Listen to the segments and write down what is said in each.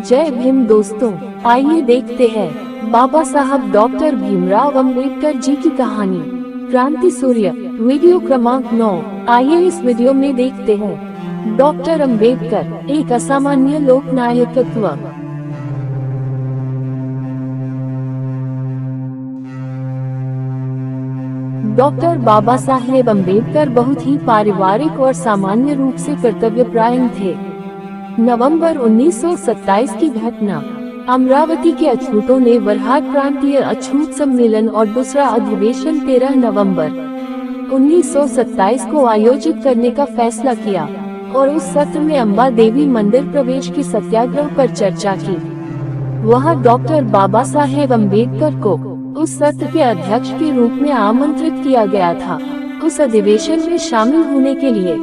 जय भीम दोस्तों, आइए देखते हैं बाबा साहब डॉक्टर भीमराव अंबेडकर जी की कहानी क्रांति सूर्य। वीडियो क्रमांक 9। आइए इस वीडियो में देखते हैं डॉक्टर अंबेडकर एक असामान्य लोकनायकत्व। डॉक्टर बाबा साहेब अंबेडकर बहुत ही पारिवारिक और सामान्य रूप से कर्तव्यपरायण थे। नवंबर 1927 की घटना। अमरावती के अछूतों ने वरहाट प्रांतीय अछूत सम्मेलन और दूसरा अधिवेशन 13 नवंबर 1927 को आयोजित करने का फैसला किया और उस सत्र में अम्बा देवी मंदिर प्रवेश के सत्याग्रह पर चर्चा की। वहां डॉक्टर बाबा साहेब अंबेडकर को उस सत्र के अध्यक्ष के रूप में आमंत्रित किया गया था। उस अधिवेशन में शामिल होने के लिए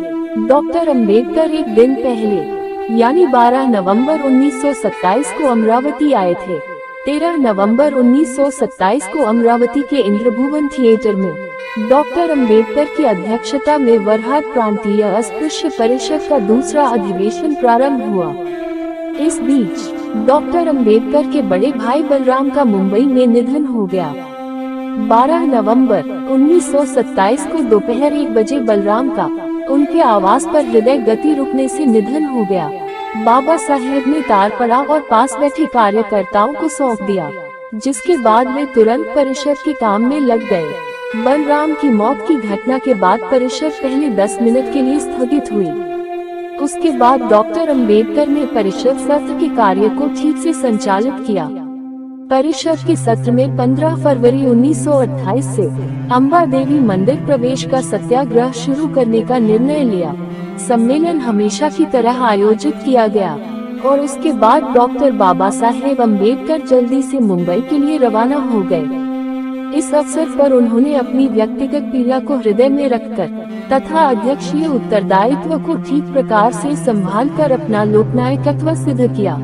डॉक्टर अंबेडकर एक दिन पहले यानी 12 नवंबर 1927 को अमरावती आए थे। 13 नवंबर 1927 को अमरावती के इंद्रभुवन थिएटर में डॉक्टर अंबेडकर की अध्यक्षता में वरहाट प्रांतीय अस्पृश्य परिषद का दूसरा अधिवेशन प्रारंभ हुआ। इस बीच डॉक्टर अंबेडकर के बड़े भाई बलराम का मुंबई में निधन हो गया। 12 नवंबर 1927 को दोपहर 1 बजे बलराम का उनके आवास पर हृदय गति रुकने से निधन हो गया। बाबा साहेब ने तारपड़ा और पास बैठे कार्यकर्ताओं को सौंप दिया, जिसके बाद वे तुरंत परिषद के काम में लग गए। बलराम की मौत की घटना के बाद परिषद पहले 10 मिनट के लिए स्थगित हुई। उसके बाद डॉक्टर अंबेडकर ने परिषद सत्र के कार्य को ठीक से संचालित किया। परिषद के सत्र में 15 फरवरी 1928 से अम्बा देवी मंदिर प्रवेश का सत्याग्रह शुरू करने का निर्णय लिया। सम्मेलन हमेशा की तरह आयोजित किया गया और उसके बाद डॉक्टर बाबा साहेब अंबेडकर जल्दी से मुंबई के लिए रवाना हो गए। इस अवसर पर उन्होंने अपनी व्यक्तिगत पीड़ा को हृदय में रखकर तथा अध्यक्षीय उत्तरदायित्व को ठीक प्रकार से संभालकर अपना लोकनायकत्व सिद्ध किया।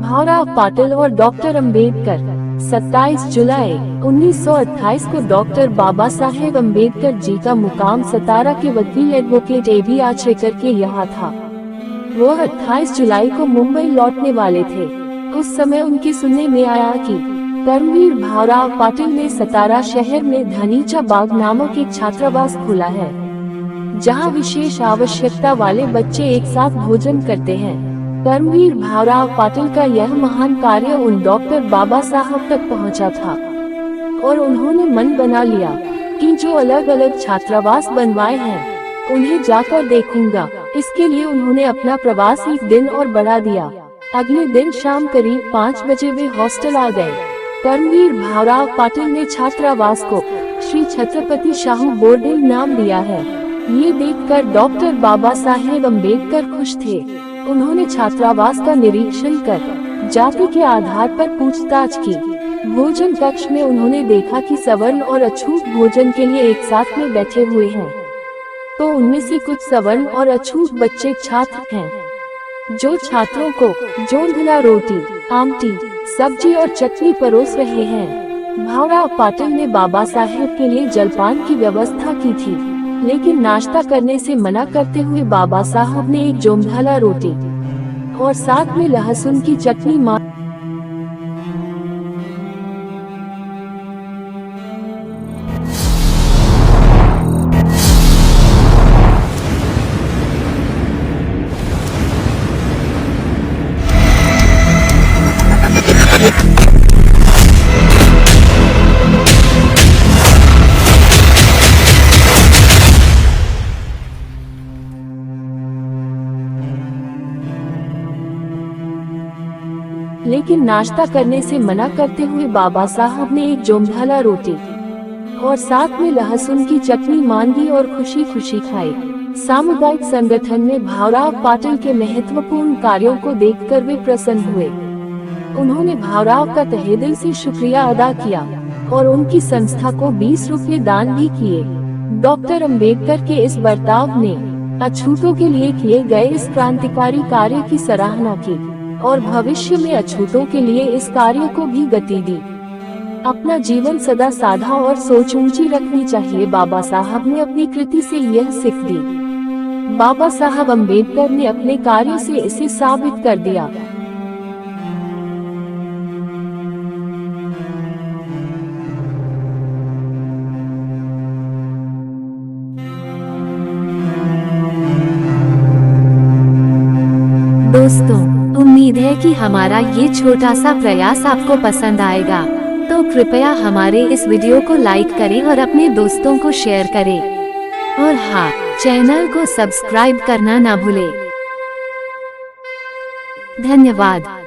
भावराव पाटिल और डॉक्टर अंबेडकर। 27 जुलाई 1928 को डॉक्टर बाबा साहेब अंबेडकर जी का मुकाम सतारा के वकील एडवोकेट A.B. आचरेकर के यहाँ था। वो 28 जुलाई को मुंबई लौटने वाले थे। उस समय उनके सुनने में आया कि कर्मवीर भावराव पाटिल ने सतारा शहर में धनीचा बाग नामक एक छात्रावास खोला है, जहाँ विशेष आवश्यकता वाले बच्चे एक साथ भोजन करते हैं। कर्मवीर भावराव पाटिल का यह महान कार्य उन डॉक्टर बाबा साहब तक पहुंचा था और उन्होंने मन बना लिया कि जो अलग अलग छात्रावास बनवाए हैं उन्हें जाकर देखूंगा। इसके लिए उन्होंने अपना प्रवास एक दिन और बढ़ा दिया। अगले दिन शाम करीब 5 बजे वे हॉस्टल आ गए। कर्मवीर भावराव पाटिल ने छात्रावास को श्री छत्रपति शाहू बोर्डिंग नाम दिया है। ये देखकर डॉक्टर बाबा साहेब अंबेडकर खुश थे। उन्होंने छात्रावास का निरीक्षण कर जाति के आधार पर पूछताछ की। भोजन कक्ष में उन्होंने देखा कि सवर्ण और अछूत भोजन के लिए एक साथ में बैठे हुए हैं, तो उनमें से कुछ सवर्ण और अछूत बच्चे छात्र हैं, जो छात्रों को जोंधला रोटी, आमटी, सब्जी और चटनी परोस रहे हैं। भावराव पाटिल ने बाबा साहेब के लिए जलपान की व्यवस्था की थी, लेकिन नाश्ता करने से मना करते हुए बाबा साहब ने एक जोंधला रोटी और साथ में लहसुन की चटनी लेकिन नाश्ता करने से मना करते हुए बाबा साहब ने एक जोंधला रोटी और साथ में लहसुन की चटनी मांगी और खुशी खुशी खाई। सामुदायिक संगठन में भावराव पाटिल के महत्वपूर्ण कार्यों को देखकर वे प्रसन्न हुए। उन्होंने भावराव का तहे दिल से शुक्रिया अदा किया और उनकी संस्था को 20 रुपये दान भी किए। डॉक्टर अंबेडकर के इस बर्ताव ने अछूतों के लिए किए गए इस क्रांतिकारी कार्य की सराहना की और भविष्य में अछूतों के लिए इस कार्य को भी गति दी। अपना जीवन सदा साधा और सोच ऊंची रखनी चाहिए। बाबा साहब ने अपनी कृति से यह सीख दी। बाबा साहब अंबेडकर ने अपने कार्य से इसे साबित कर दिया। दोस्तों, उम्मीद है कि हमारा ये छोटा सा प्रयास आपको पसंद आएगा, तो कृपया हमारे इस वीडियो को लाइक करें और अपने दोस्तों को शेयर करें। और हाँ, चैनल को सब्सक्राइब करना ना भूलें। धन्यवाद।